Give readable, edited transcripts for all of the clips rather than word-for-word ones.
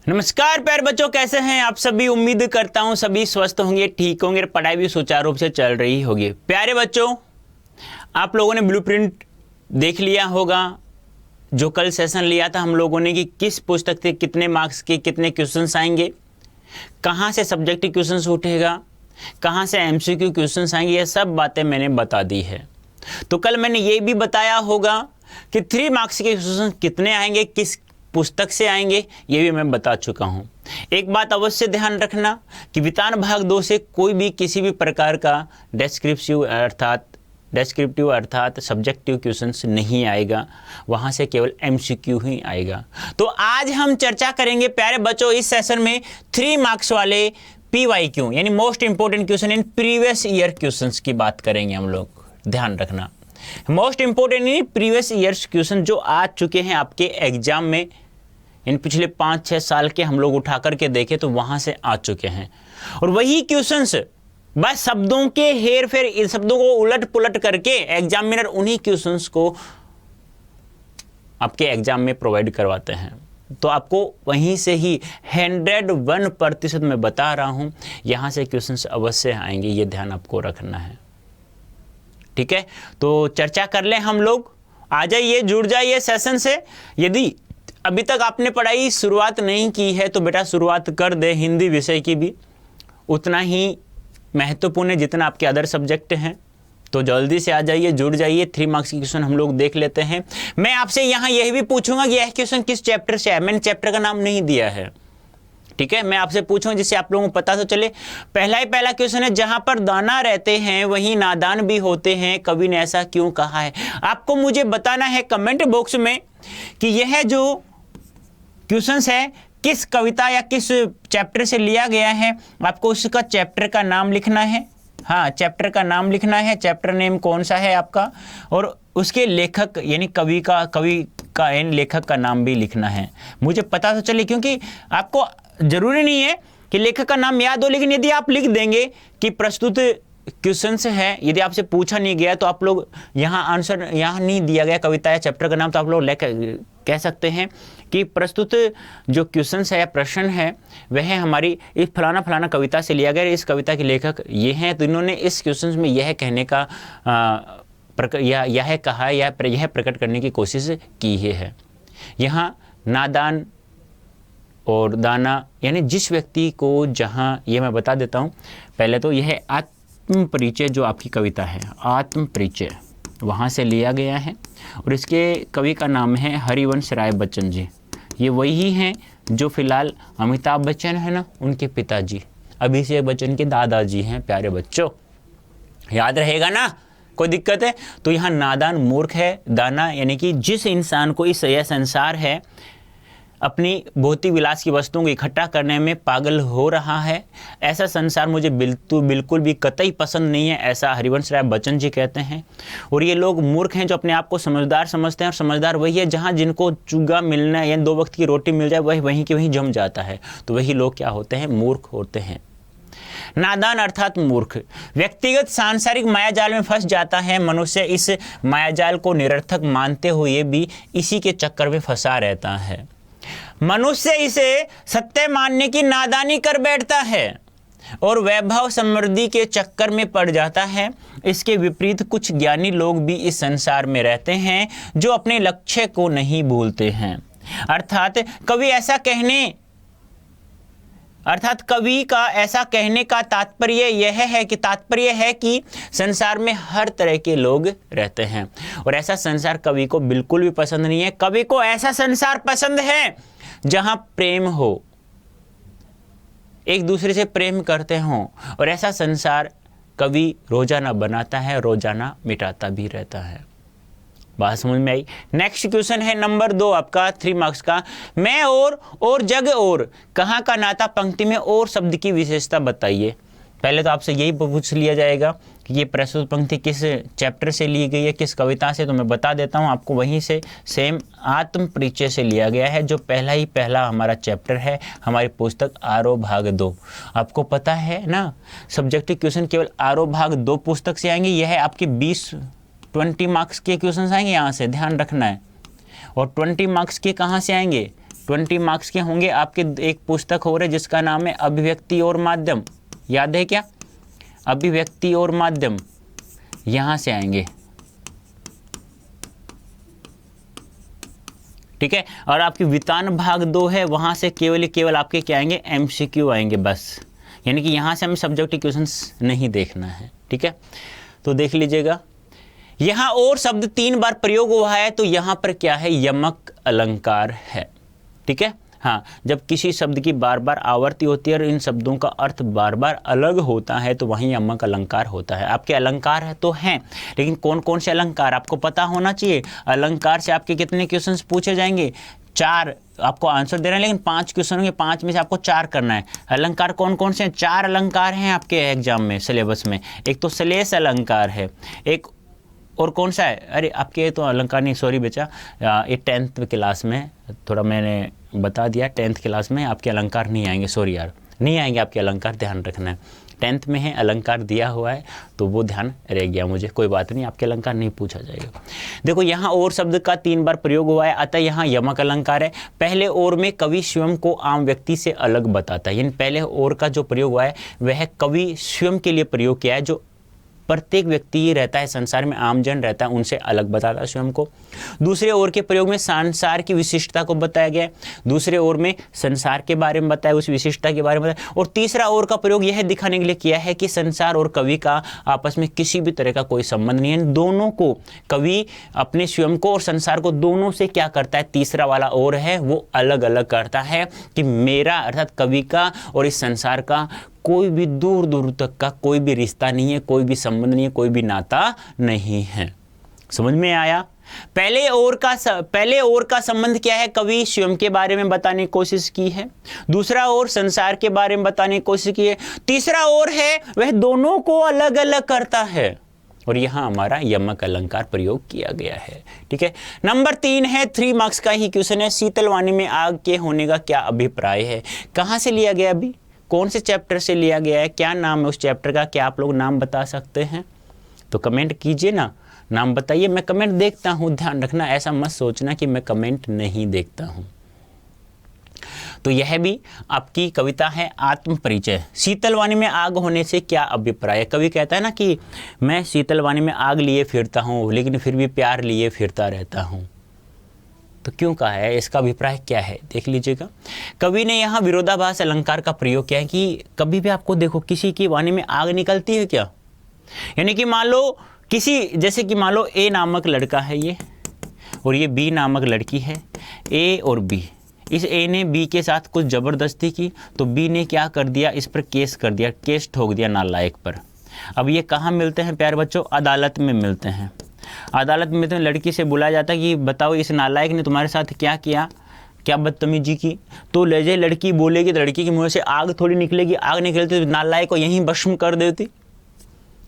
नमस्कार प्यारे बच्चों, कैसे हैं आप सभी। उम्मीद करता हूं सभी स्वस्थ होंगे, ठीक होंगे, पढ़ाई भी सुचारू रूप से चल रही होगी। प्यारे बच्चों, आप लोगों ने ब्लूप्रिंट देख लिया होगा जो कल सेशन लिया था हम लोगों ने कि किस पुस्तक से कितने मार्क्स के कितने क्वेश्चंस आएंगे, कहां से सब्जेक्टिव क्वेश्चंस उठेगा, कहां से एमसीक्यू क्वेश्चंस आएंगे, ये सब बातें मैंने बता दी है। तो कल मैंने ये भी बताया होगा कि 3 मार्क्स के क्वेश्चन कितने आएंगे, किस पुस्तक से आएंगे, ये भी मैं बता चुका हूँ। एक बात अवश्य ध्यान रखना कि वितान भाग 2 से कोई भी किसी भी प्रकार का डेस्क्रिप्टिव अर्थात सब्जेक्टिव क्वेश्चंस नहीं आएगा, वहाँ से केवल एमसीक्यू ही आएगा। तो आज हम चर्चा करेंगे प्यारे बच्चों इस सेशन में 3 मार्क्स वाले PYQ यानी most important question in previous year questions की बात करेंगे हम लोग। ध्यान रखना, most important in previous years question जो आ चुके हैं आपके एग्जाम में, इन पिछले 5-6 साल के हम लोग उठा करके देखें तो वहां से आ चुके हैं। और वही क्वेश्चंस बस शब्दों के हेर फेर, इन शब्दों को उलट पुलट करके एग्जामिनर उन्हीं क्वेश्चंस को आपके एग्जाम में प्रोवाइड करवाते हैं। तो आपको वहीं से ही 101% मैं बता रहा हूं, यहां से क्वेश्चंस अवश्य आएंगे, ये ध्यान आपको रखना है। ठीक है, तो चर्चा कर लें हम लोग। आ जाइए, जुड़ जाइए सेशन से। यदि अभी तक आपने पढ़ाई शुरुआत नहीं की है तो बेटा शुरुआत कर दे। हिंदी विषय की भी उतना ही महत्वपूर्ण है जितना आपके अदर सब्जेक्ट हैं। तो जल्दी से आ जाइए, जुड़ जाइए। 3 मार्क्स की क्वेश्चन हम लोग देख लेते हैं। मैं आपसे यहाँ यही भी पूछूंगा कि यह क्वेश्चन किस चैप्टर से है। मैंने चैप्टर का नाम नहीं दिया है, ठीक है। मैं आपसे पूछूंगा जिससे आप लोगों को पता तो चले। पहला क्वेश्चन है, जहां पर दाना रहते हैं वहीं नादान भी होते हैं, कवि ने ऐसा क्यों कहा है। आपको मुझे बताना है कमेंट बॉक्स में कि यह जो क्वेश्चंस है किस कविता या किस चैप्टर से लिया गया है। आपको उसका चैप्टर का नाम लिखना है। हाँ, चैप्टर का नाम लिखना है, चैप्टर नेम कौन सा है आपका, और उसके लेखक यानी कवि का लेखक का नाम भी लिखना है। मुझे पता तो चले, क्योंकि आपको जरूरी नहीं है कि लेखक का नाम याद हो, लेकिन यदि आप लिख देंगे कि प्रस्तुत क्वेश्चंस है, यदि आपसे पूछा नहीं गया तो आप लोग यहाँ आंसर यहाँ नहीं दिया गया कविता या चैप्टर का नाम, तो आप लोग कह सकते हैं कि प्रस्तुत जो क्वेश्चंस है या प्रश्न है वह हमारी इस फलाना कविता से लिया गया, इस कविता के लेखक ये हैं, तो इन्होंने इस क्वेश्चंस में यह कहने का यह कहा या यह प्रकट करने की कोशिश की है। यहाँ नादान और दाना यानी जिस व्यक्ति को, जहाँ ये मैं बता देता हूँ पहले तो, यह आत्म परिचय जो आपकी कविता है, आत्म परिचय वहाँ से लिया गया है। और इसके कवि का नाम है हरिवंश राय बच्चन जी। ये वही हैं जो फिलहाल अमिताभ बच्चन है ना, उनके पिताजी अभिषेक बच्चन के दादाजी हैं। प्यारे बच्चों, याद रहेगा ना, कोई दिक्कत है तो यहाँ नादान मूर्ख है, दाना यानी कि जिस इंसान को इस यह संसार है अपनी भौतिक विलास की वस्तुओं को इकट्ठा करने में पागल हो रहा है, ऐसा संसार मुझे बिल्कुल भी कतई पसंद नहीं है, ऐसा हरिवंश राय बच्चन जी कहते हैं। और ये लोग मूर्ख हैं जो अपने आप को समझदार समझते हैं, और समझदार वही है जहाँ जिनको चुग्गा मिलना या 2 वक्त की रोटी मिल जाए वही वहीं के वहीं जम जाता है। तो वही लोग क्या होते हैं, मूर्ख होते हैं। नादान अर्थात मूर्ख व्यक्तिगत सांसारिक मायाजाल में फंस जाता है। मनुष्य इस मायाजाल को निरर्थक मानते हुए भी इसी के चक्कर में फंसा रहता है। मनुष्य इसे सत्य मानने की नादानी कर बैठता है और वैभव समृद्धि के चक्कर में पड़ जाता है। इसके विपरीत कुछ ज्ञानी लोग भी इस संसार में रहते हैं जो अपने लक्ष्य को नहीं भूलते हैं। अर्थात कवि का ऐसा कहने का तात्पर्य है कि संसार में हर तरह के लोग रहते हैं, और ऐसा संसार कवि को बिल्कुल भी पसंद नहीं है। कवि को ऐसा संसार पसंद है जहां प्रेम हो, एक दूसरे से प्रेम करते हों, और ऐसा संसार कवि रोजाना बनाता है, रोजाना मिटाता भी रहता है। बात समझ में आई। नेक्स्ट क्वेश्चन है नंबर 2 आपका 3 मार्क्स का। मैं और जग और कहाँ का नाता पंक्ति में और शब्द की विशेषता बताइए। पहले तो आपसे यही पूछ लिया जाएगा कि ये प्रस्तुत पंक्ति किस चैप्टर से ली गई है, किस कविता से, तो मैं बता देता हूँ आपको। वहीं से सेम आत्म परिचय से लिया गया है, जो पहला हमारा चैप्टर है हमारी पुस्तक आरो भाग 2। आपको पता है ना, सब्जेक्टिव क्वेश्चन केवल आरो भाग 2 पुस्तक से आएंगे। यह है आपकी 20 मार्क्स के क्वेश्चन आएंगे, यहाँ से ध्यान रखना है। और 20 मार्क्स के कहाँ से आएंगे, 20 मार्क्स के होंगे आपके। एक पुस्तक हो रही है जिसका नाम है अभिव्यक्ति और माध्यम, याद है क्या? अभिव्यक्ति और माध्यम, यहां से आएंगे, ठीक है। और आपकी वितान भाग 2 है, वहां से केवल आपके क्या आएंगे? MCQ आएंगे बस, यानी कि यहां से हमें सब्जेक्टिव क्वेश्चंस नहीं देखना है, ठीक है। तो देख लीजिएगा, यहां और शब्द 3 बार प्रयोग हुआ है, तो यहां पर क्या है? यमक अलंकार है, ठीक है। हाँ, जब किसी शब्द की बार बार आवर्ती होती है और इन शब्दों का अर्थ बार बार अलग होता है तो वहीं यमक अलंकार होता है। आपके अलंकार है तो हैं, लेकिन कौन कौन से अलंकार आपको पता होना चाहिए। अलंकार से आपके कितने क्वेश्चंस पूछे जाएंगे? 4 आपको आंसर देना है, लेकिन 5 क्वेश्चन होंगे, 5 में से आपको 4 करना है। अलंकार कौन कौन से हैं? 4 अलंकार हैं आपके एग्जाम में, सिलेबस में। एक तो श्लेष अलंकार है, एक और कौन सा है? अरे आपके तो अलंकार नहीं, सॉरी बेचा, ये 10th क्लास में थोड़ा मैंने बता दिया, 10th क्लास में आपके अलंकार नहीं आएंगे, सॉरी यार, नहीं आएंगे आपके अलंकार, ध्यान रखना है। 10th में है, अलंकार दिया हुआ है तो वो ध्यान रह गया मुझे, कोई बात नहीं, आपके अलंकार नहीं पूछा जाएगा। देखो यहाँ और शब्द का 3 बार प्रयोग हुआ है, अतः यहाँ यमक अलंकार है। पहले और में कवि स्वयं को आम व्यक्ति से अलग बताता है, यानी पहले और का जो प्रयोग हुआ है वह कवि स्वयं के लिए प्रयोग किया है, जो प्रत्येक व्यक्ति रहता है संसार में, आम जन रहता है, उनसे अलग बताता है स्वयं को। दूसरे ओर के प्रयोग में संसार की विशिष्टता को बताया गया है, दूसरे ओर में संसार के बारे में बताया, उस विशिष्टता के बारे में बताया। और तीसरा ओर का प्रयोग यह दिखाने के लिए किया है कि संसार और कवि का आपस में किसी भी तरह का कोई संबंध नहीं है, दोनों को, कवि अपने स्वयं को और संसार को दोनों से क्या करता है? तीसरा वाला ओर है वो अलग अलग करता है कि मेरा अर्थात कवि का और इस संसार का कोई भी दूर दूर तक का कोई भी रिश्ता नहीं है, कोई भी संबंध नहीं है, कोई भी नाता नहीं है। समझ में आया? पहले ओर का संबंध क्या है? कवि स्वयं के बारे में बताने की कोशिश की है, दूसरा ओर संसार के बारे में बताने की कोशिश की है, तीसरा ओर है वह दोनों को अलग अलग करता है, और यहां हमारा यमक अलंकार प्रयोग किया गया है, ठीक है। नंबर 3 है, 3 मार्क्स का ही क्वेश्चन है, शीतल वाणी में आग के होने का क्या अभिप्राय है? कहां से लिया गया? अभी कौन से चैप्टर से लिया गया है? क्या नाम है उस चैप्टर का? क्या आप लोग नाम बता सकते हैं? तो कमेंट कीजिए ना, नाम बताइए। मैं कमेंट देखता हूं, ध्यान रखना, ऐसा मत सोचना कि मैं कमेंट नहीं देखता हूं। तो यह भी आपकी कविता है आत्म परिचय। शीतल वाणी में आग होने से क्या अभिप्राय है? कवि कहता है ना कि मैं शीतल वाणी में आग लिए फिरता हूं, लेकिन फिर भी प्यार लिए फिरता रहता हूं। तो क्यों कहा है? इसका अभिप्राय क्या है? देख लीजिएगा। कवि ने यहाँ विरोधाभास अलंकार का प्रयोग किया है कि कभी भी आपको देखो किसी की वाणी में आग निकलती है क्या? यानी कि मान लो जैसे कि मान लो ए नामक लड़का है ये, और ये बी नामक लड़की है, ए और बी। इस ए ने बी के साथ कुछ ज़बरदस्ती की तो बी ने क्या कर दिया? इस पर केस कर दिया, केस ठोक दिया नालायक पर। अब ये कहाँ मिलते हैं प्यारे बच्चों? अदालत में मिलते हैं। अदालत में तो लड़की से बुलाया जाता है कि बताओ इस नालायक ने तुम्हारे साथ क्या किया, क्या बदतमीजी की। तो ले जाए लड़की बोलेगी तो लड़की के मुंह से आग थोड़ी निकलेगी, आग निकलती तो नालायक को यहीं भस्म कर देती।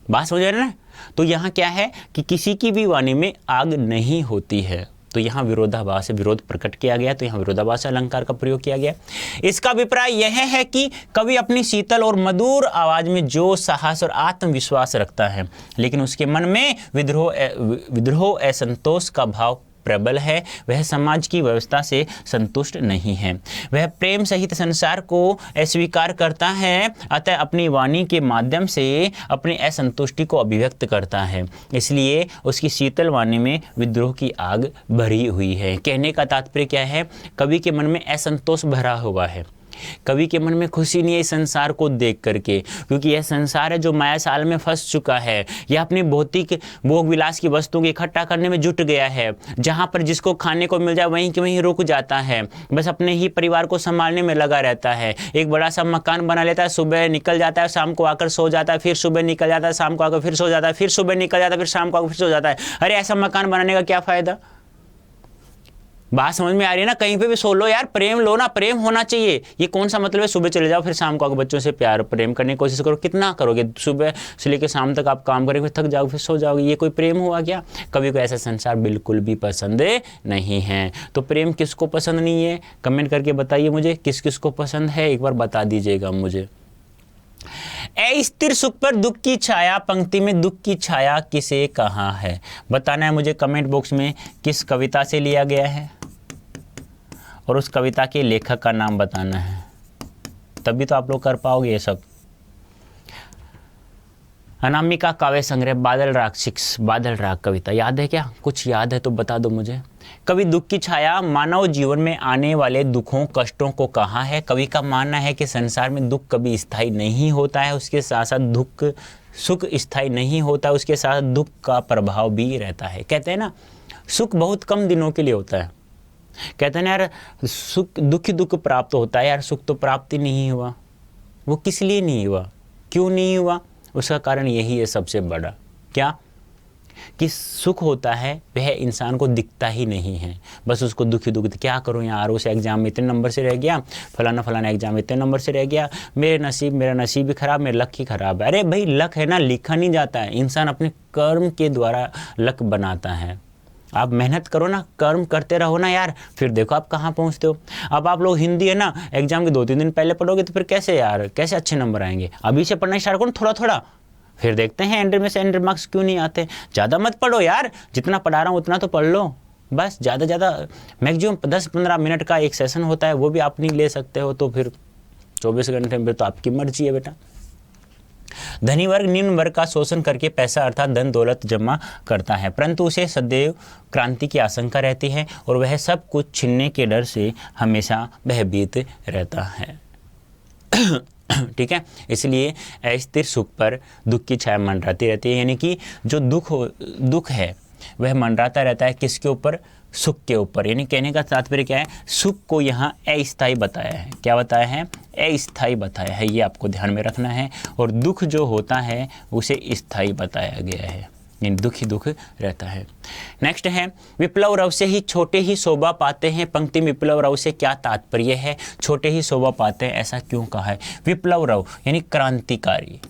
बात हो जाए ना। तो यहाँ क्या है कि किसी की भी वाणी में आग नहीं होती है, तो यहाँ विरोधाभास, विरोध प्रकट किया गया, तो यहाँ विरोधाभास अलंकार का प्रयोग किया गया। इसका अभिप्राय यह है कि कवि अपनी शीतल और मधुर आवाज में जो साहस और आत्मविश्वास रखता है, लेकिन उसके मन में विद्रोह असंतोष का भाव प्रबल है, वह समाज की व्यवस्था से संतुष्ट नहीं है, वह प्रेम सहित संसार को अस्वीकार करता है, अतः अपनी वाणी के माध्यम से अपनी असंतुष्टि को अभिव्यक्त करता है। इसलिए उसकी शीतल वाणी में विद्रोह की आग भरी हुई है। कहने का तात्पर्य क्या है? कवि के मन में असंतोष भरा हुआ है, कवि के मन में खुशी नहीं है इस संसार को देख करके, क्योंकि यह संसार है जो माया साल में फंस चुका है। यह अपनी भौतिक भोग विलास की वस्तुओं को इकट्ठा करने में जुट गया है, जहाँ पर जिसको खाने को मिल जाए वहीं के वहीं रुक जाता है, बस अपने ही परिवार को संभालने में लगा रहता है। एक बड़ा सा मकान बना लेता है, सुबह निकल जाता है, शाम को आकर सो जाता है, फिर सुबह निकल जाता है, शाम को आकर फिर सो जाता है, फिर सुबह निकल जाता है, फिर शाम को आकर फिर सो जाता है। अरे ऐसा मकान बनाने का क्या फायदा? बात समझ में आ रही है ना? कहीं पे भी सो लो यार, प्रेम लो ना, प्रेम होना चाहिए। ये कौन सा मतलब है सुबह चले जाओ फिर शाम को आकर बच्चों से प्यार प्रेम करने की कोशिश करो? कितना करोगे? सुबह से लेकर शाम तक आप काम करेंगे, फिर थक जाओगे, फिर सो जाओगे। ये कोई प्रेम हुआ क्या? कभी को ऐसा संसार बिल्कुल भी पसंद नहीं है। तो प्रेम किसको पसंद नहीं है? कमेंट करके बताइए मुझे, किस किस को पसंद है, एक बार बता दीजिएगा मुझे। अस्थिर सुख पर दुख की छाया, पंक्ति में दुख की छाया किसे कहा है? बताना है मुझे कमेंट बॉक्स में किस कविता से लिया गया है और उस कविता के लेखक का नाम बताना है, तभी तो आप लोग कर पाओगे ये सब। अनामिका काव्य संग्रह, बादल राग 6, बादल राग कविता याद है क्या? कुछ याद है तो बता दो मुझे। कवि दुख की छाया मानव जीवन में आने वाले दुखों कष्टों को कहा है। कवि का मानना है कि संसार में दुख कभी स्थायी नहीं होता है, उसके साथ साथ दुख सुख स्थायी नहीं होता, उसके साथ दुख का प्रभाव भी रहता है। कहते हैं ना सुख बहुत कम दिनों के लिए होता है। कहते हैं ना यार सुख दुख ही दुख प्राप्त होता है, यार सुख तो प्राप्त ही नहीं हुआ। वो किस लिए नहीं हुआ, क्यों नहीं हुआ? उसका कारण यही है सबसे बड़ा, क्या कि सुख होता है वह इंसान को दिखता ही नहीं है, बस उसको दुखी दुखी क्या करूं यार, उस एग्ज़ाम में इतने नंबर से रह गया, फलाना फलाना एग्ज़ाम में इतने नंबर से रह गया, मेरा नसीब ही ख़राब, मेरा लक ही ख़राब है। अरे भाई लक है ना, लिखा नहीं जाता है, इंसान अपने कर्म के द्वारा लक बनाता है। आप मेहनत करो ना, कर्म करते रहो ना यार, फिर देखो आप कहाँ पहुँचते हो। अब आप लोग हिंदी है ना एग्जाम के 2-3 दिन पहले पढ़ोगे तो फिर कैसे यार, कैसे अच्छे नंबर आएंगे? अभी से पढ़ना स्टार्ट करो थोड़ा थोड़ा, फिर देखते हैं एंड में से एंड मार्क्स क्यों नहीं आते। ज़्यादा मत पढ़ो यार, जितना पढ़ा रहा हूँ उतना तो पढ़ लो बस। ज़्यादा मैक्सिमम 10-15 मिनट का एक सेशन होता है, वो भी आप नहीं ले सकते हो तो फिर 24 घंटे में तो आपकी मर्जी है बेटा। धनी वर्ग निम्न वर्ग का शोषण करके पैसा अर्थात धन दौलत जमा करता है, परंतु उसे सदैव क्रांति की आशंका रहती है और वह सब कुछ छीनने के डर से हमेशा भयभीत रहता है। ठीक है, इसलिए अस्थिर सुख पर दुख की छाया मंडराती रहती है। यानी कि जो दुख है वह मंडराता रहता है किसके ऊपर? सुख के ऊपर। यानी कहने का तात्पर्य क्या है, सुख को यहाँ अस्थायी बताया है। क्या बताया है? अस्थायी बताया है, ये आपको ध्यान में रखना है। और दुख जो होता है उसे स्थायी बताया गया है, यानी दुख ही दुख रहता है। नेक्स्ट है विप्लव रव से ही छोटे ही शोभा पाते हैं। पंक्ति में विप्लव रव से क्या तात्पर्य है? छोटे ही शोभा पाते हैं, ऐसा क्यों कहा है? विप्लव रव यानी क्रांतिकारी,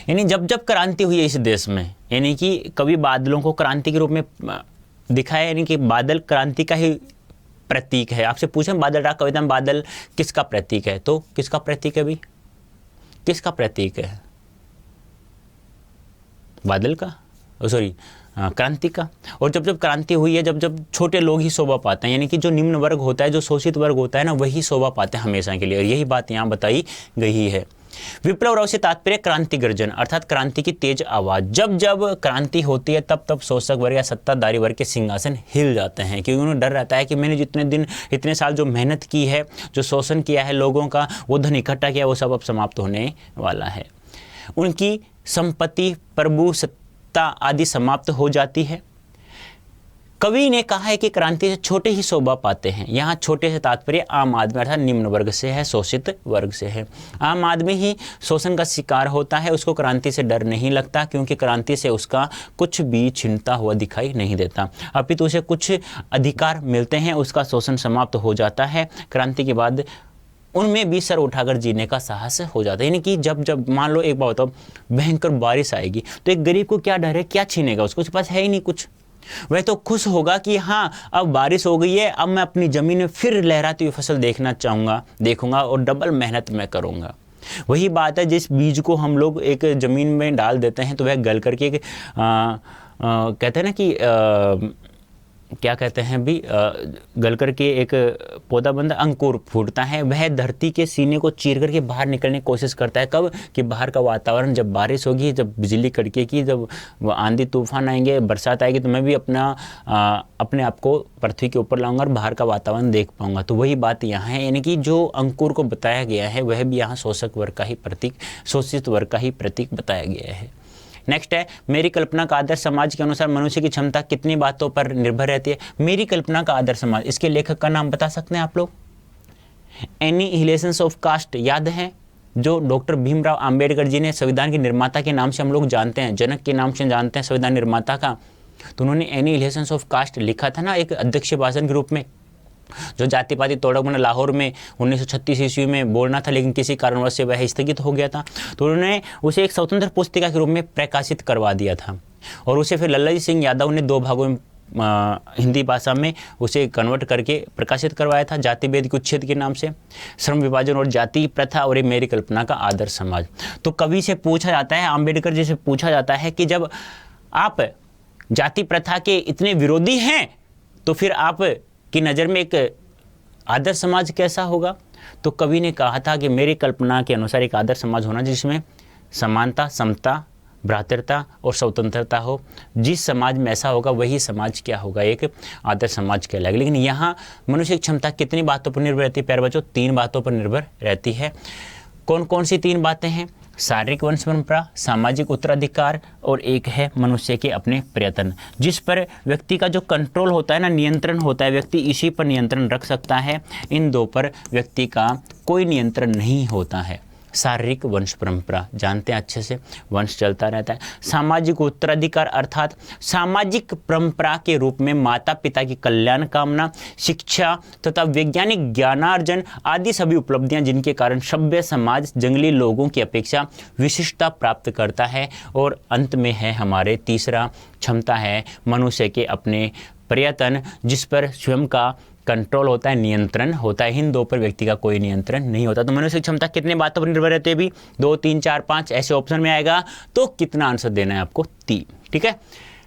यानी जब जब क्रांति हुई है इस देश में, यानी कि कभी बादलों को क्रांति के रूप में दिखाया, यानी कि बादल क्रांति का ही प्रतीक है। आपसे पूछें बादल राग कविता में बादल किसका प्रतीक है, तो किसका प्रतीक है भी? किसका प्रतीक है? बादल का, सॉरी क्रांति का। और जब जब क्रांति हुई है, जब जब छोटे लोग ही शोभा पाते हैं, यानी कि जो निम्न वर्ग होता है, जो शोषित वर्ग होता है ना, वही शोभा पाते हैं हमेशा के लिए। और यही बात यहाँ बताई गई है। विप्लव रव से तात्पर्य क्रांति गर्जन अर्थात क्रांति की तेज आवाज। जब जब क्रांति होती है तब तब शोषक वर्ग या सत्ताधारी वर्ग के सिंहासन हिल जाते हैं, क्योंकि उन्हें डर रहता है कि मैंने जितने दिन इतने साल जो मेहनत की है, जो शोषण किया है लोगों का, वो धन इकट्ठा किया, वो सब अब समाप्त होने वाला है। उनकी संपत्ति, प्रभु सत्ता आदि समाप्त हो जाती है। कवि ने कहा है कि क्रांति से छोटे ही शोभा पाते हैं। यहाँ छोटे से तात्पर्य आम आदमी अर्थात निम्न वर्ग से है, शोषित वर्ग से है। आम आदमी ही शोषण का शिकार होता है, उसको क्रांति से डर नहीं लगता, क्योंकि क्रांति से उसका कुछ भी छिनता हुआ दिखाई नहीं देता, अपितु उसे कुछ अधिकार मिलते हैं, उसका शोषण समाप्त हो जाता है। क्रांति के बाद उनमें भी सर उठाकर जीने का साहस हो जाता है। यानी कि जब जब मान लो एक बात बताओ, भयंकर बारिश आएगी तो एक गरीब को क्या डर है, क्या छीनेगा, उसके पास है ही नहीं कुछ। वह तो खुश होगा कि हाँ अब बारिश हो गई है, अब मैं अपनी ज़मीन में फिर लहराती हुई फसल देखूंगा और डबल मेहनत मैं करूँगा। वही बात है, जिस बीज को हम लोग एक ज़मीन में डाल देते हैं तो वह गल करके कहते हैं ना कि क्या कहते हैं भी, गल करके एक पौधा बनता, अंकुर फूटता है, वह धरती के सीने को चीर करके बाहर निकलने की कोशिश करता है। कब? कि बाहर का वातावरण, जब बारिश होगी, जब बिजली कड़केगी, जब आंधी तूफान आएंगे, बरसात आएगी, तो मैं भी अपने आप को पृथ्वी के ऊपर लाऊंगा और बाहर का वातावरण देख पाऊंगा। तो वही बात यहाँ है, यानी कि जो अंकुर को बताया गया है वह भी यहाँ शोषक वर्ग का ही प्रतीक, शोषित वर्ग का ही प्रतीक बताया गया है। नेक्स्ट है मेरी कल्पना का आदर्श समाज के अनुसार मनुष्य की क्षमता कितनी बातों पर निर्भर रहती है? मेरी कल्पना का आदर्श समाज, इसके लेखक का नाम बता सकते हैं आप लोग? एनिहिलेशन ऑफ कास्ट याद है, जो डॉक्टर भीमराव अंबेडकर जी ने संविधान के निर्माता के नाम से हम लोग जानते हैं, जनक के नाम से जानते हैं संविधान निर्माता का। तो उन्होंने एनिहिलेशन ऑफ कास्ट लिखा था ना एक अध्यक्ष भाषण के रूप में, जो जाति पाति तोड़क मैंने लाहौर में 1936 ईस्वी में बोलना था, लेकिन किसी कारणवश से वह स्थगित हो गया था। तो उन्होंने उसे एक स्वतंत्र पुस्तिका के रूप में प्रकाशित करवा दिया था और उसे फिर लल्लाजी सिंह यादव ने 2 भागों में हिंदी भाषा में उसे कन्वर्ट करके प्रकाशित करवाया था, जाति भेद के उच्छेद के नाम से, श्रम विभाजन और जाति प्रथा और मेरी कल्पना का आदर्श समाज। तो कवि से पूछा जाता है, अम्बेडकर जी से पूछा जाता है कि जब आप जाति प्रथा के इतने विरोधी हैं तो फिर आप की नज़र में एक आदर्श समाज कैसा होगा? तो कवि ने कहा था कि मेरी कल्पना के अनुसार एक आदर्श समाज होना जिसमें समानता, समता, भ्रातृता और स्वतंत्रता हो। जिस समाज में ऐसा होगा वही समाज क्या होगा? एक आदर्श समाज कहलाएगा। लेकिन यहाँ मनुष्य की क्षमता कितनी बातों पर निर्भर रहती है प्यारे बच्चों? 3 बातों पर निर्भर रहती है। कौन कौन सी 3 बातें हैं? शारीरिक वंश परंपरा, सामाजिक उत्तराधिकार और एक है मनुष्य के अपने प्रयत्न। जिस पर व्यक्ति का जो कंट्रोल होता है ना, नियंत्रण होता है, व्यक्ति इसी पर नियंत्रण रख सकता है। इन 2 पर व्यक्ति का कोई नियंत्रण नहीं होता है। शारीरिक वंश परंपरा जानते हैं अच्छे से, वंश चलता रहता है। सामाजिक उत्तराधिकार अर्थात सामाजिक परंपरा के रूप में माता पिता की कल्याण कामना, शिक्षा तथा वैज्ञानिक ज्ञानार्जन आदि सभी उपलब्धियां जिनके कारण सभ्य समाज जंगली लोगों की अपेक्षा विशिष्टता प्राप्त करता है। और अंत में है हमारे तीसरा क्षमता है मनुष्य के अपने प्रयत्न, जिस पर स्वयं का कंट्रोल होता है, नियंत्रण होता है। इन 2 पर व्यक्ति का कोई नियंत्रण नहीं होता। तो मनुष्य की क्षमता कितने बातों पर निर्भर रहती है? भी 2, 3, 4, 5 ऐसे ऑप्शन में आएगा। तो कितना आंसर देना है आपको? 3। ठीक है।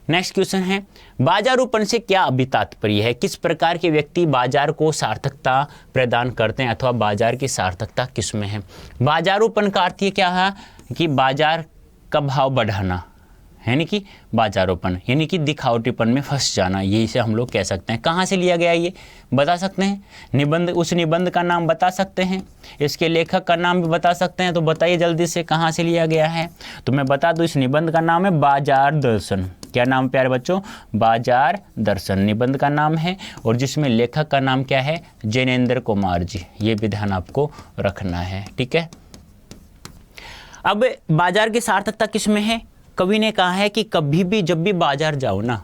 नेक्स्ट क्वेश्चन है, बाजारूपन से क्या अभितात्पर्य है? किस प्रकार के व्यक्ति बाजार को सार्थकता प्रदान करते हैं अथवा बाजार की सार्थकता किस में है? बाजारूपन का अर्थ ये क्या है कि बाजार का भाव बढ़ाना, यानी कि बाजारोपन, यानी कि दिखावटीपन में फंस जाना, ये इसे हम लोग कह सकते हैं। कहाँ से लिया गया ये बता सकते हैं? निबंध, उस निबंध का नाम बता सकते हैं, इसके लेखक का नाम भी बता सकते हैं। तो बताइए जल्दी से कहाँ से लिया गया है? तो मैं बता दूं, इस निबंध का नाम है बाजार दर्शन। क्या नाम प्यारे बच्चों? बाजार दर्शन निबंध का नाम है। और जिसमें लेखक का नाम क्या है? जैनेन्द्र कुमार जी। ये भी ध्यान आपको रखना है। ठीक है। अब बाजार की सार्थकता किस में है? कवि ने कहा है कि कभी भी जब भी बाजार जाओ ना,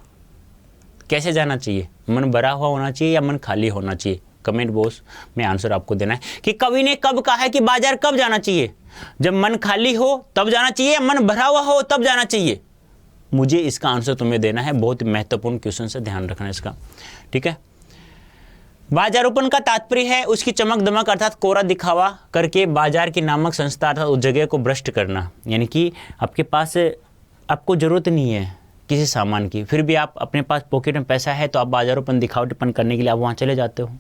कैसे जाना चाहिए? मन भरा हुआ होना चाहिए या मन खाली होना चाहिए? कमेंट बॉक्स में आंसर आपको देना है कि कवि ने कब कहा है कि बाजार कब जाना चाहिए? जब मन खाली हो तब जाना चाहिए या मन भरा हुआ हो तब जाना चाहिए? मुझे इसका आंसर तुम्हें देना है। बहुत महत्वपूर्ण क्वेश्चन से ध्यान रखना इसका। ठीक है। बाजारोपन का तात्पर्य है उसकी चमक दमक अर्थात कोरा दिखावा करके बाजार की नामक संस्था अर्थात उस जगह को भ्रष्ट करना। यानी कि आपके पास आपको ज़रूरत नहीं है किसी सामान की, फिर भी आप अपने पास पॉकेट में पैसा है तो आप बाजारोपन दिखावटीपन करने के लिए आप वहाँ चले जाते हो।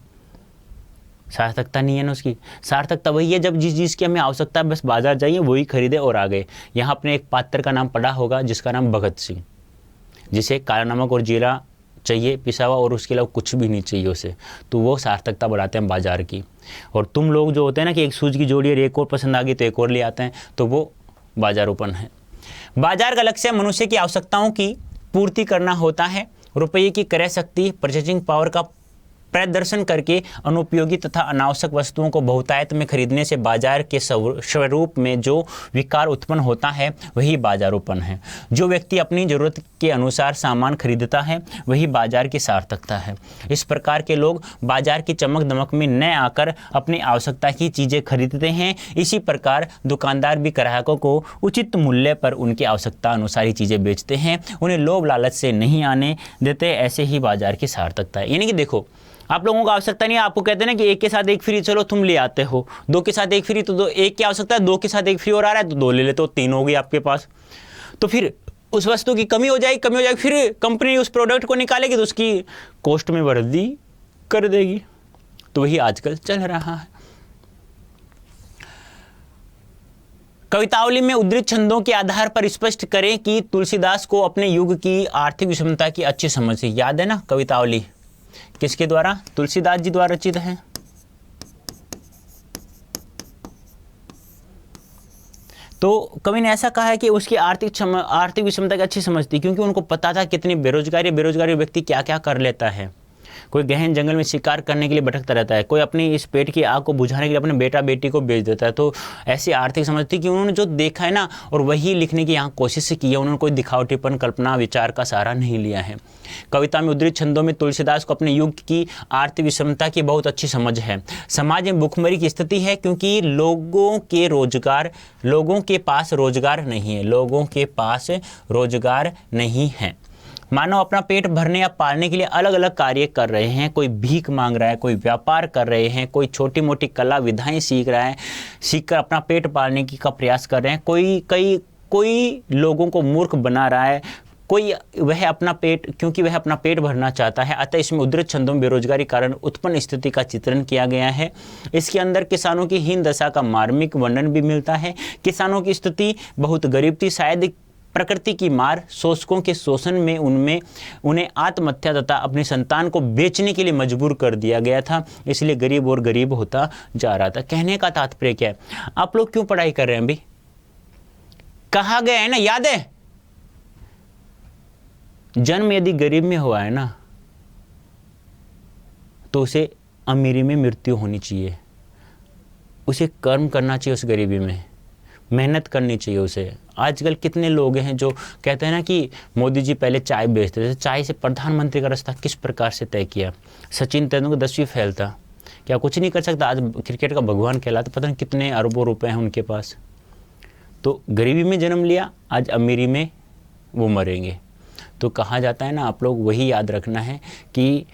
सार्थकता नहीं है ना उसकी। सार्थकता वही है जब जिस चीज़ की हमें आवश्यकता है बस बाजार जाइए, वही खरीदे और आ गए। यहाँ अपने एक पात्र का नाम पढ़ा होगा जिसका नाम भगत सिंह, जिसे काला नमक और जीरा चाहिए पिसा हुआ और उसके अलावा कुछ भी नहीं चाहिए उसे, तो वो सार्थकता बढ़ाते हैं बाजार की। और तुम लोग जो होते हैं ना कि एक शूज़ की जोड़ी और एक और पसंद आ गई तो एक और ले आते हैं, तो वो बाजारोपन है। बाजार का लक्ष्य मनुष्य की आवश्यकताओं की पूर्ति करना होता है। रुपये की क्रय शक्ति, परचेजिंग पावर का प्रदर्शन करके अनुपयोगी तथा अनावश्यक वस्तुओं को बहुतायत में खरीदने से बाजार के स्वरूप में जो विकार उत्पन्न होता है वही बाजारोपन है। जो व्यक्ति अपनी ज़रूरत के अनुसार सामान खरीदता है वही बाजार की सार्थकता है। इस प्रकार के लोग बाजार की चमक दमक में न आकर अपनी आवश्यकता की चीज़ें खरीदते हैं। इसी प्रकार दुकानदार भी ग्राहकों को उचित मूल्य पर उनकी आवश्यकता अनुसार ही चीज़ें बेचते हैं, उन्हें लोभ लालच से नहीं आने देते। ऐसे ही बाजार की सार्थकता है। यानी कि देखो, आप लोगों को आवश्यकता नहीं है, आपको कहते हैं ना कि एक के साथ एक फ्री, चलो तुम ले आते हो। 2 के साथ एक फ्री, तो 2 एक की आवश्यकता है, 2 के साथ एक फ्री और आ रहा है तो 2 ले लेते हो, 3 हो गई आपके पास। तो फिर उस वस्तु की कमी हो जाएगी, फिर कंपनी उस प्रोडक्ट को निकालेगी तो उसकी कॉस्ट में वृद्धि कर देगी। तो वही आजकल चल रहा है। कवितावली में उद्धृत छंदों के आधार पर स्पष्ट करें कि तुलसीदास को अपने युग की आर्थिक विषमता की अच्छी समझ थी। याद है ना कवितावली किसके द्वारा? तुलसीदास जी द्वारा रचित है। तो कवि ने ऐसा कहा है कि उसकी आर्थिक विषमता की अच्छी समझ थी, क्योंकि उनको पता था कितनी बेरोजगारी व्यक्ति क्या क्या कर लेता है। कोई गहन जंगल में शिकार करने के लिए भटकता रहता है, कोई अपनी इस पेट की आग को बुझाने के लिए अपने बेटा बेटी को बेच देता है। तो ऐसी आर्थिक समझ थी कि उन्होंने जो देखा है ना और वही लिखने की यहाँ कोशिश की है। उन्होंने कोई दिखावटीपन, कल्पना, विचार का सहारा नहीं लिया है। कविता में उद्धृत छंदों में तुलसीदास को अपने युग की आर्थिक विषमता की बहुत अच्छी समझ है। समाज में भुखमरी की स्थिति है क्योंकि लोगों के पास रोजगार नहीं है। लोगों के पास रोजगार नहीं है। मानव अपना पेट भरने या पालने के लिए अलग अलग कार्य कर रहे हैं। कोई भीख मांग रहा है, कोई व्यापार कर रहे हैं, कोई छोटी मोटी कला विधाएं सीख रहा है, सीखकर अपना पेट पालने का प्रयास कर रहे हैं। कोई लोगों को मूर्ख बना रहा है, क्योंकि वह अपना पेट भरना चाहता है, अतः इसमें उद्धृत छंदों में बेरोजगारी कारण उत्पन्न स्थिति का चित्रण किया गया है। इसके अंदर किसानों की हीन दशा का मार्मिक वर्णन भी मिलता है। किसानों की स्थिति बहुत गरीब थी, शायद प्रकृति की मार, शोषकों के शोषण में उन्हें आत्महत्या तथा अपनी संतान को बेचने के लिए मजबूर कर दिया गया था, इसलिए गरीब और गरीब होता जा रहा था। कहने का तात्पर्य क्या है? आप लोग क्यों पढ़ाई कर रहे हैं? अभी कहा गया है ना, याद है? जन्म यदि गरीब में हुआ है ना, तो उसे अमीरी में मृत्यु होनी चाहिए। उसे कर्म करना चाहिए, उस गरीबी में मेहनत करनी चाहिए उसे। आजकल कितने लोग हैं जो कहते हैं ना कि मोदी जी पहले चाय बेचते थे, चाय से प्रधानमंत्री का रास्ता किस प्रकार से तय किया। सचिन तेंदुलकर 10वीं फेल था, क्या कुछ नहीं कर सकता? आज क्रिकेट का भगवान कहलाता, पता नहीं कितने अरबों रुपए हैं उनके पास। तो गरीबी में जन्म लिया, आज अमीरी में वो मरेंगे। तो कहा जाता है ना, आप लोग वही याद रखना है कि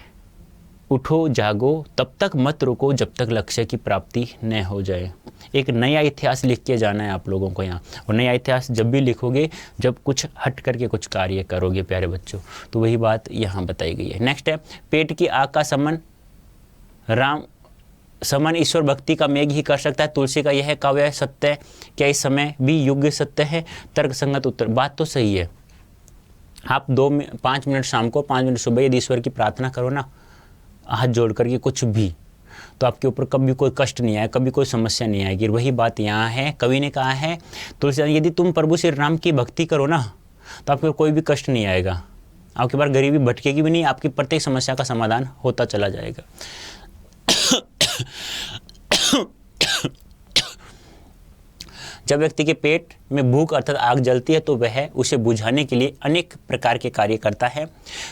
उठो जागो, तब तक मत रुको जब तक लक्ष्य की प्राप्ति न हो जाए। एक नया इतिहास लिख के जाना है आप लोगों को यहाँ, और नया इतिहास जब भी लिखोगे जब कुछ हट करके कुछ कार्य करोगे प्यारे बच्चों। तो वही बात यहाँ बताई गई है। नेक्स्ट है, पेट की आग का समन ईश्वर भक्ति का मेघ ही कर सकता है। तुलसी का यह काव्य सत्य है, क्या इस समय भी युग सत्य है? तर्क संगत उत्तर। बात तो सही है। आप 5 मिनट शाम को, 5 मिनट सुबह यदि ईश्वर की प्रार्थना करो ना, हाथ जोड़ करके कुछ भी, तो आपके ऊपर कभी कोई कष्ट नहीं आएगा, कभी कोई समस्या नहीं आएगी। वही बात यहाँ है, कवि ने कहा है तुलसीदास, यदि तुम प्रभु श्री राम की भक्ति करो ना, तो आपके कोई भी कष्ट नहीं आएगा, आपके पास गरीबी भटकेगी भी नहीं, आपकी प्रत्येक समस्या का समाधान होता चला जाएगा। जब व्यक्ति के पेट में भूख अर्थात आग जलती है, तो वह उसे बुझाने के लिए अनेक प्रकार के कार्य करता है।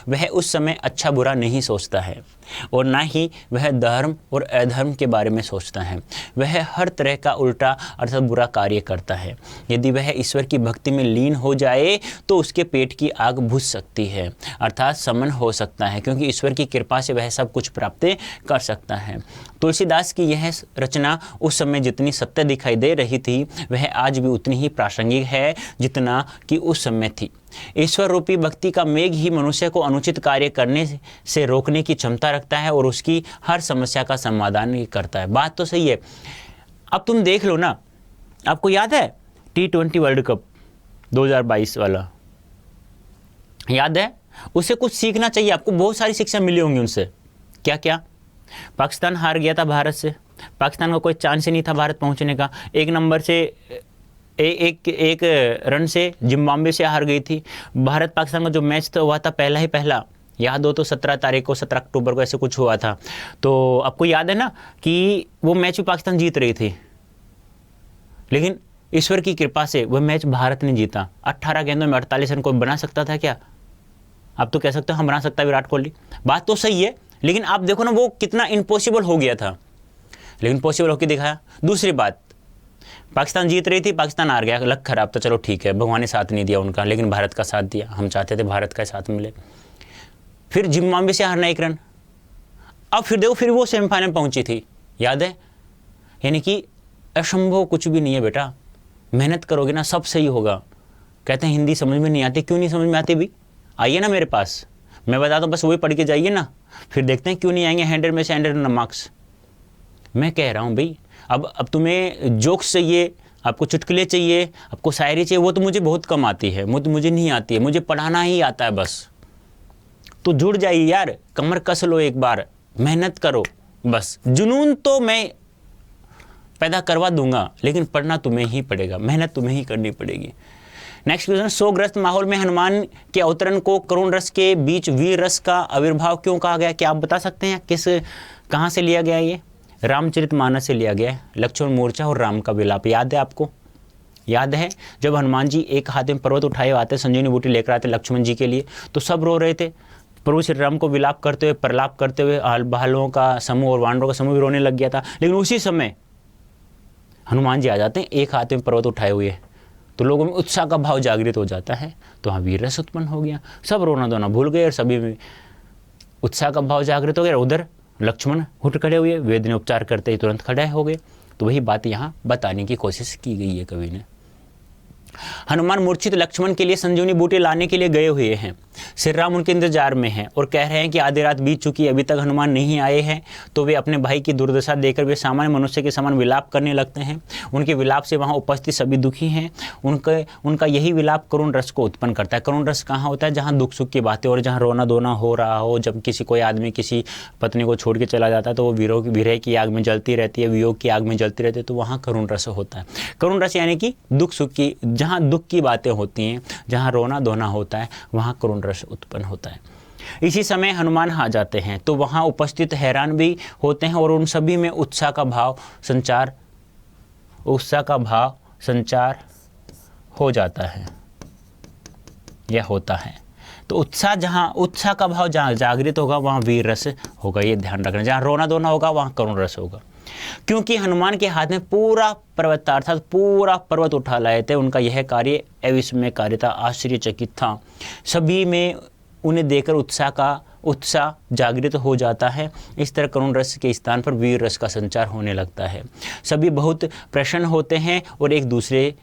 वह उस समय अच्छा बुरा नहीं सोचता है, और ना ही वह धर्म और अधर्म के बारे में सोचता है। वह हर तरह का उल्टा अर्थात बुरा कार्य करता है। यदि वह ईश्वर की भक्ति में लीन हो जाए तो उसके पेट की आग बुझ सकती है, अर्थात समन हो सकता है, क्योंकि ईश्वर की कृपा से वह सब कुछ प्राप्त कर सकता है। तुलसीदास की यह रचना उस समय जितनी सत्य दिखाई दे रही थी, वह आज भी उतनी ही प्रासंगिक है जितना कि उस समय थी। ईश्वर रूपी भक्ति का मेघ ही मनुष्य को अनुचित कार्य करने से रोकने की क्षमता रखता है और उसकी हर समस्या का समाधान करता है। बात तो सही है। अब तुम देख लो ना, आपको याद है T20 वर्ल्ड कप 2022 वाला, याद है? उससे कुछ सीखना चाहिए आपको, बहुत सारी शिक्षा मिली होंगी उनसे। क्या क्या? पाकिस्तान हार गया था भारत से, पाकिस्तान का कोई चांस ही नहीं था भारत पहुंचने का। 1 नंबर से एक रन से जिम्बाब्वे से हार गई थी। भारत पाकिस्तान का जो मैच तो हुआ था पहला, याद हो तो 17 अक्टूबर को ऐसे कुछ हुआ था। तो आपको याद है ना कि वो मैच भी पाकिस्तान जीत रही थी, लेकिन ईश्वर की कृपा से वह मैच भारत ने जीता। 18 गेंदों में 48 रन कोई बना सकता था क्या? आप तो कह सकते हो हम बना सकता है विराट कोहली। बात तो सही है, लेकिन आप देखो ना वो कितना इम्पॉसिबल हो गया था, लेकिन पॉसिबल होकर दिखाया। दूसरी बात, पाकिस्तान जीत रही थी, पाकिस्तान हार गया, लक खराब था, चलो ठीक है, भगवान ने साथ नहीं दिया उनका, लेकिन भारत का साथ दिया। हम चाहते थे भारत का साथ मिले। फिर जिम्बाब्वे से हारना 1 रन। अब फिर देखो, फिर वो सेमीफाइनल पहुंची थी, याद है? यानी कि असंभव कुछ भी नहीं है बेटा, मेहनत करोगे ना सब सही होगा। कहते हैं हिंदी समझ में नहीं आती, क्यों नहीं समझ में आती भी? आइए ना मेरे पास, मैं बताता हूँ, बस वही पढ़ के जाइए ना, फिर देखते हैं क्यों नहीं आएंगे 100 में से 100 मार्क्स। मैं कह रहा हूँ भाई, अब तुम्हें जोक्स चाहिए, आपको चुटकुले चाहिए, आपको शायरी चाहिए, वो तो मुझे बहुत कम आती है, मुझे नहीं आती है, मुझे पढ़ाना ही आता है बस। तो जुड़ जाइए यार, कमर कस लो एक बार, मेहनत करो बस। जुनून तो मैं पैदा करवा दूंगा, लेकिन पढ़ना तुम्हें ही पड़ेगा, मेहनत तुम्हें ही करनी पड़ेगी। नेक्स्ट क्वेश्चन, शोकग्रस्त माहौल में हनुमान के अवतरण को करुण रस के बीच वीर रस का आविर्भाव क्यों कहा गया? क्या आप बता सकते हैं कहाँ से लिया गया? ये रामचरितमानस से लिया गया है। लक्ष्मण मोर्चा और राम का विलाप, याद है आपको? याद है जब हनुमान जी एक हाथ में पर्वत उठाए आते, संजीवनी बूटी लेकर आते लक्ष्मण जी के लिए, तो सब रो रहे थे। प्रभु श्री राम को विलाप करते हुए, प्रलाप करते हुए भालुओं का समूह और वानरों का समूह भी रोने लग गया था। लेकिन उसी समय हनुमान जी आ जाते हैं एक हाथ में पर्वत उठाए हुए, तो लोगों में उत्साह का भाव जागृत हो जाता है। तो हाँ, वीर रस उत्पन्न हो गया, सब रोना धोना भूल गए और सभी में उत्साह का भाव जागृत हो गया। उधर लक्ष्मण उठ खड़े हुए, वेद ने उपचार करते ही तुरंत खड़े हो गए। तो वही बात यहाँ बताने की कोशिश की गई है कवि ने। हनुमान मूर्छित लक्ष्मण के लिए संजीवनी बूटी लाने के लिए गए हुए हैं। श्री राम उनके इंतजार में हैं और कह रहे हैं कि आधी रात बीत चुकी है, अभी तक हनुमान नहीं आए हैं। तो वे अपने भाई की दुर्दशा देखकर वे सामान्य मनुष्य के समान विलाप करने लगते हैं। उनके विलाप से वहाँ उपस्थित सभी दुखी हैं। उनका यही विलाप करुण रस को उत्पन्न करता है। करुण रस कहाँ होता है? जहाँ दुख सुख की बातें और जहाँ रोना धोना हो रहा हो। जब कोई आदमी किसी पत्नी को छोड़ के चला जाता है तो वो विरह की आग में जलती रहती है, वियोग की आग में जलती रहती है, तो वहाँ करुण रस होता है। करुण रस यानी कि दुख सुख की, जहाँ दुख की बातें होती हैं, जहाँ रोना धोना होता है, वहाँ करुण रस उत्पन्न होता है। इसी समय हनुमान आ जाते हैं तो वहाँ उपस्थित हैरान भी होते हैं और उन सभी में उत्साह का भाव संचार हो जाता है या होता है। तो उत्साह का भाव जहाँ जागृत होगा वहाँ वीर रस होगा, ये ध्यान रखना। जहाँ रोना धोना होगा वहाँ करुण रस होगा। क्योंकि हनुमान के हाथ में पूरा पर्वत था, अर्थात पूरा पर्वत उठा लाए थे। उनका यह कार्य अविस्मरणीय कार्य था, आश्चर्यचकित था। सभी में उन्हें देखकर उत्साह जागृत हो जाता है। इस तरह करुण रस के स्थान पर वीर रस का संचार होने लगता है। सभी बहुत प्रसन्न होते हैं और एक दूसरे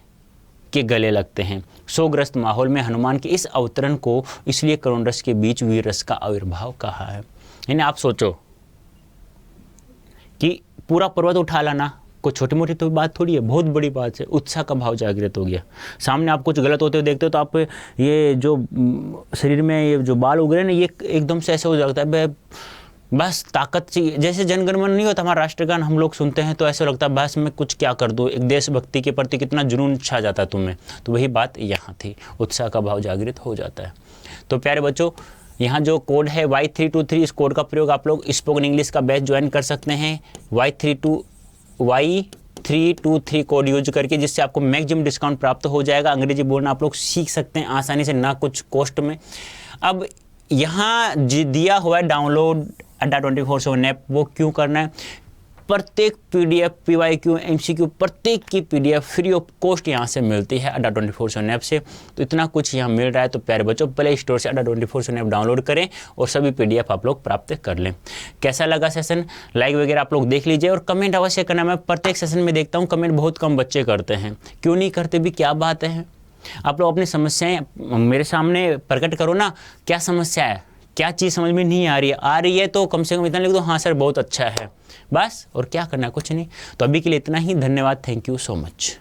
के गले लगते हैं। शोकग्रस्त माहौल में हनुमान के इस अवतरण को इसलिए करुण रस के बीच वीर रस का आविर्भाव कहा है। यानी आप सोचो कि पूरा पर्वत उठा लाना कोई छोटी मोटी तो बात थोड़ी है, बहुत बड़ी बात है। उत्साह का भाव जागृत हो गया। सामने आप कुछ गलत होते हुए देखते हो तो आप ये जो शरीर में ये जो बाल उग रहे हैं ना, ये एकदम से ऐसे हो जाता है, बस ताकत चाहिए। जैसे जनगणमन नहीं होता हमारा राष्ट्रगान, हम लोग सुनते हैं तो ऐसा लगता है बस मैं कुछ क्या कर दूँ। एक देशभक्ति के प्रति कितना जुनून छा जाता है तुम्हें। तो वही बात यहाँ थी, उत्साह का भाव जागृत हो जाता है। तो प्यारे बच्चों, यहाँ जो कोड है Y323, इस कोड का प्रयोग आप लोग स्पोकन इंग्लिश का बैच ज्वाइन कर सकते हैं Y323 कोड यूज करके, जिससे आपको मैक्सिमम डिस्काउंट प्राप्त हो जाएगा। अंग्रेजी बोलना आप लोग सीख सकते हैं आसानी से, ना कुछ कॉस्ट में। अब यहाँ दिया हुआ है डाउनलोड अड्डा 24/7 ऐप, वो क्यों करना है? प्रत्येक PDF, PYQ, MCQ प्रत्येक की PDF फ्री ऑफ कॉस्ट यहाँ से मिलती है अड्डा 24/7 ऐप से। तो इतना कुछ यहाँ मिल रहा है। तो प्यारे बच्चों, प्ले स्टोर से अड्डा 24/7 ऐप डाउनलोड करें और सभी PDF आप लोग प्राप्त कर लें। कैसा लगा सेशन? लाइक वगैरह आप लोग देख लीजिए और कमेंट अवश्य करना। मैं प्रत्येक सेशन में देखता हूँ कमेंट बहुत कम बच्चे करते हैं। क्यों नहीं करते भी, क्या बात है? आप लोग अपनी समस्याएँ मेरे सामने प्रकट करो ना। क्या समस्या है, क्या चीज़ समझ में नहीं आ रही है तो कम से कम इतना लिख दो, हाँ सर बहुत अच्छा है, बस। और क्या करना है, कुछ नहीं। तो अभी के लिए इतना ही। धन्यवाद, थैंक यू सो मच।